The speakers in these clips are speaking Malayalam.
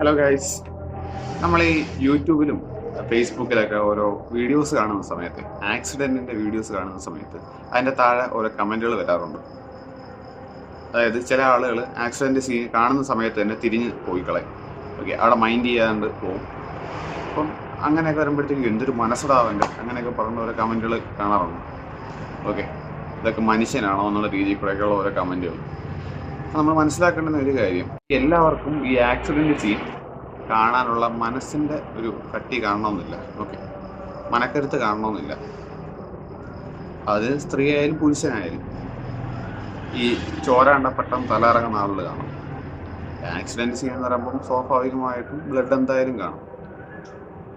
ഹലോ ഗൈസ്, നമ്മൾ ഈ യൂട്യൂബിലും ഫേസ്ബുക്കിലൊക്കെ ഓരോ വീഡിയോസ് കാണുന്ന സമയത്ത്, ആക്സിഡൻറ്റിൻ്റെ വീഡിയോസ് കാണുന്ന സമയത്ത് അതിൻ്റെ താഴെ ഓരോ കമൻറ്റുകൾ വരാറുണ്ട്. അതായത് ചില ആളുകൾ ആക്സിഡൻറ്റ് സീൻ കാണുന്ന സമയത്ത് തന്നെ തിരിഞ്ഞ് പോയി കളയും. ഓക്കെ, അവിടെ മൈൻഡ് ചെയ്യാണ്ട് പോകും. അപ്പം അങ്ങനെയൊക്കെ വരുമ്പോഴത്തേക്കും എന്തൊരു മനസ്സിലാവേണ്ട അങ്ങനെയൊക്കെ പറഞ്ഞ ഓരോ കമൻറ്റുകൾ കാണാറുണ്ട്. ഓക്കെ, ഇതൊക്കെ മനുഷ്യനാണോ എന്നുള്ള രീതിയിൽ കൂടെയൊക്കെയുള്ള ഓരോ കമൻറ്റുകൾ. നമ്മൾ മനസ്സിലാക്കേണ്ടുന്ന ഒരു കാര്യം, എല്ലാവർക്കും ഈ ആക്സിഡൻറ്റ് സീൻ കാണാനുള്ള മനസ്സിൻ്റെ ഒരു കട്ടി കാണണമെന്നില്ല. ഓക്കെ, മനക്കരുത്ത് കാണണമെന്നില്ല. അത് സ്ത്രീ ആയാലും പുരുഷനായാലും ഈ ചോര കണ്ട പെട്ടെന്ന് തലയിറങ്ങുന്ന ആളുകൾ കാണും. ആക്സിഡൻറ്റ് സീൻ എന്ന് പറയുമ്പം സ്വാഭാവികമായിട്ടും ബ്ലഡ് എന്തായാലും കാണും.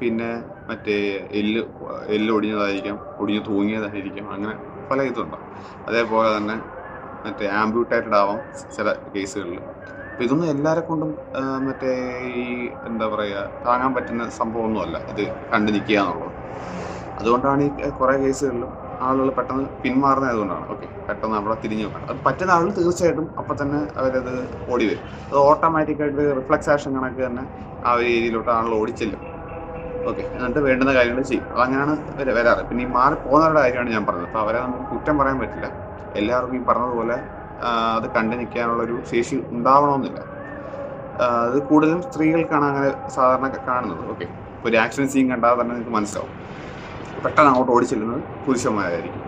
പിന്നെ മറ്റേ എല്ല് ഒടിഞ്ഞതായിരിക്കാം, ഒടിഞ്ഞ് തൂങ്ങിയതായിരിക്കാം, അങ്ങനെ പല ഇതുണ്ടാവും. അതേപോലെ തന്നെ മറ്റേ ആംബ്യൂട്ടേറ്റഡ് ആവാം ചില കേസുകളിൽ. അപ്പം ഇതൊന്നും എല്ലാവരെ കൊണ്ടും മറ്റേ ഈ എന്താ പറയുക താങ്ങാൻ പറ്റുന്ന സംഭവമൊന്നുമല്ല ഇത് കണ്ടു നിൽക്കുക എന്നുള്ളത്. അതുകൊണ്ടാണ് ഈ കുറേ കേസുകളിലും ആളുകൾ പെട്ടെന്ന് പിന്മാറുന്നത്. അതുകൊണ്ടാണ്. ഓക്കെ, പെട്ടെന്ന് അവിടെ തിരിഞ്ഞു നോക്കണം. അത് പറ്റുന്ന ആളുകൾ തീർച്ചയായിട്ടും അപ്പം തന്നെ അവരത് ഓടി വരും. അത് ഓട്ടോമാറ്റിക്കായിട്ട് റിഫ്ലക്സ് ആക്ഷൻ കണക്ക് തന്നെ ആ ഒരു ഏരിയയിലോട്ട് ആളുകൾ ഓടിച്ചെല്ലും. ഓക്കെ, എന്നിട്ട് വേണ്ടുന്ന കാര്യങ്ങൾ ചെയ്യും. അതങ്ങനെയാണ് വരാറ്. പിന്നെ ഈ മാറി പോകുന്നവരുടെ കാര്യമാണ് ഞാൻ പറഞ്ഞത്. അപ്പോൾ അവരെ നമുക്ക് കുറ്റം പറയാൻ പറ്റില്ല. എല്ലാവർക്കും ഈ പറഞ്ഞതുപോലെ അത് കണ്ടു നിൽക്കാനുള്ളൊരു ശേഷി ഉണ്ടാവണമെന്നില്ല. അത് കൂടുതലും സ്ത്രീകൾക്കാണ് അങ്ങനെ സാധാരണ കാണുന്നത്. ഓക്കെ, ഇപ്പോൾ ഒരു ആക്സിഡൻറ്റ് സീൻ കണ്ടാൽ തന്നെ നിങ്ങൾക്ക് മനസ്സിലാവും പെട്ടെന്ന് അങ്ങോട്ട് ഓടിച്ചെല്ലുന്നത് പുരുഷന്മാരായിരിക്കും.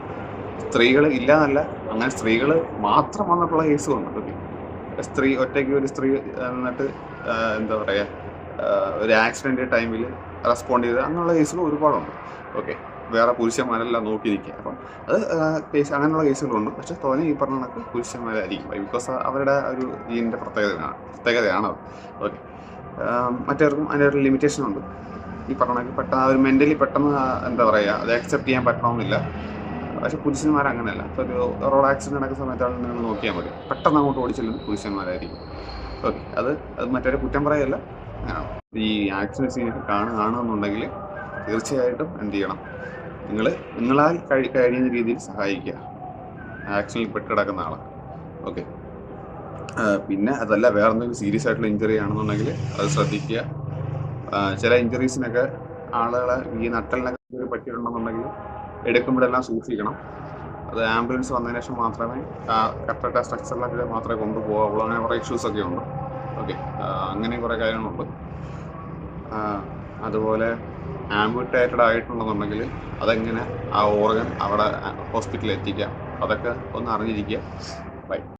സ്ത്രീകൾ ഇല്ല എന്നല്ല, അങ്ങനെ സ്ത്രീകൾ മാത്രം വന്നിട്ടുള്ള കേസുകളുണ്ട്. ഓക്കെ, ഒറ്റയ്ക്ക് ഒരു സ്ത്രീ എന്നിട്ട് എന്താ പറയുക ഒരു ആക്സിഡൻറ്റ് ടൈമിൽ റെസ്പോണ്ട് ചെയ്ത് അങ്ങനെയുള്ള കേസുകൾ ഒരുപാടുണ്ട്. ഓക്കെ, വേറെ പുരുഷന്മാരെല്ലാം നോക്കി നിൽക്കുക. അപ്പം അത് അങ്ങനെയുള്ള കേസുകളുണ്ട്. പക്ഷെ തോനെ ഈ പറഞ്ഞ കണക്ക് പുരുഷന്മാരായിരിക്കും. ബിക്കോസ് അവരുടെ ഒരു ജീനിൻ്റെ പ്രത്യേകതയാണ് അത്. ഓക്കെ, മറ്റേവർക്കും അതിൻ്റെ ഒരു ലിമിറ്റേഷൻ ഉണ്ട്. ഈ പറഞ്ഞ കണക്ക് പെട്ടെന്ന് ഒരു മെൻ്റലി പെട്ടെന്ന് എന്താ പറയുക അത് അക്സെപ്റ്റ് ചെയ്യാൻ പറ്റണമെന്നില്ല. പക്ഷെ പുരുഷന്മാർ അങ്ങനെയല്ല. ഇപ്പോൾ ഒരു റോഡ് ആക്സിഡൻറ്റ് നടക്കുന്ന സമയത്താണ് നിങ്ങൾ നോക്കിയാൽ മതി, പെട്ടെന്ന് അങ്ങോട്ട് ഓടിച്ചെല്ലുന്നത് പുരുഷന്മാരായിരിക്കും. ഓക്കെ, അത് മറ്റൊരു കുറ്റം പറയല്ല, അങ്ങനെയാണ്. ഈ ആക്സിഡൻറ്റ് സീനൊക്കെ കാണുകയാണെന്നുണ്ടെങ്കിൽ തീർച്ചയായിട്ടും എന്ത് ചെയ്യണം, നിങ്ങളാൽ കഴിയുന്ന രീതിയിൽ സഹായിക്കുക ആക്സിഡൻറ്റിൽ പെട്ട് കിടക്കുന്ന ആളെ. ഓക്കെ, പിന്നെ അതല്ല വേറെ എന്തെങ്കിലും സീരിയസ് ആയിട്ടുള്ള ഇഞ്ചറി ആണെന്നുണ്ടെങ്കിൽ അത് ശ്രദ്ധിക്കുക. ചില ഇഞ്ചറീസിനൊക്കെ ആളുകളെ ഈ നട്ടലിനൊക്കെ പറ്റിയിട്ടുണ്ടെന്നുണ്ടെങ്കിൽ എടുക്കുമ്പോഴെല്ലാം സൂക്ഷിക്കണം. അത് ആംബുലൻസ് വന്നതിന് ശേഷം മാത്രമേ കറക്റ്റായിട്ട് സ്ട്രക്ചറിലൊക്കെ മാത്രമേ കൊണ്ടുപോകാവുള്ളൂ. അങ്ങനെ കുറേ ഇഷ്യൂസൊക്കെ ഉണ്ട്. ഓക്കെ, അങ്ങനെ കുറേ കാര്യങ്ങളുണ്ട്. അതുപോലെ ആംബ്യൂട്ടേറ്റഡ് ആയിട്ടുണ്ടെന്നുണ്ടെങ്കിൽ അതെങ്ങനെ ആ ഓർഗൻ അവിടെ ഹോസ്പിറ്റലിൽ എത്തിക്കാം, അതൊക്കെ ഒന്ന് അറിഞ്ഞിരിക്കുക. ബൈ.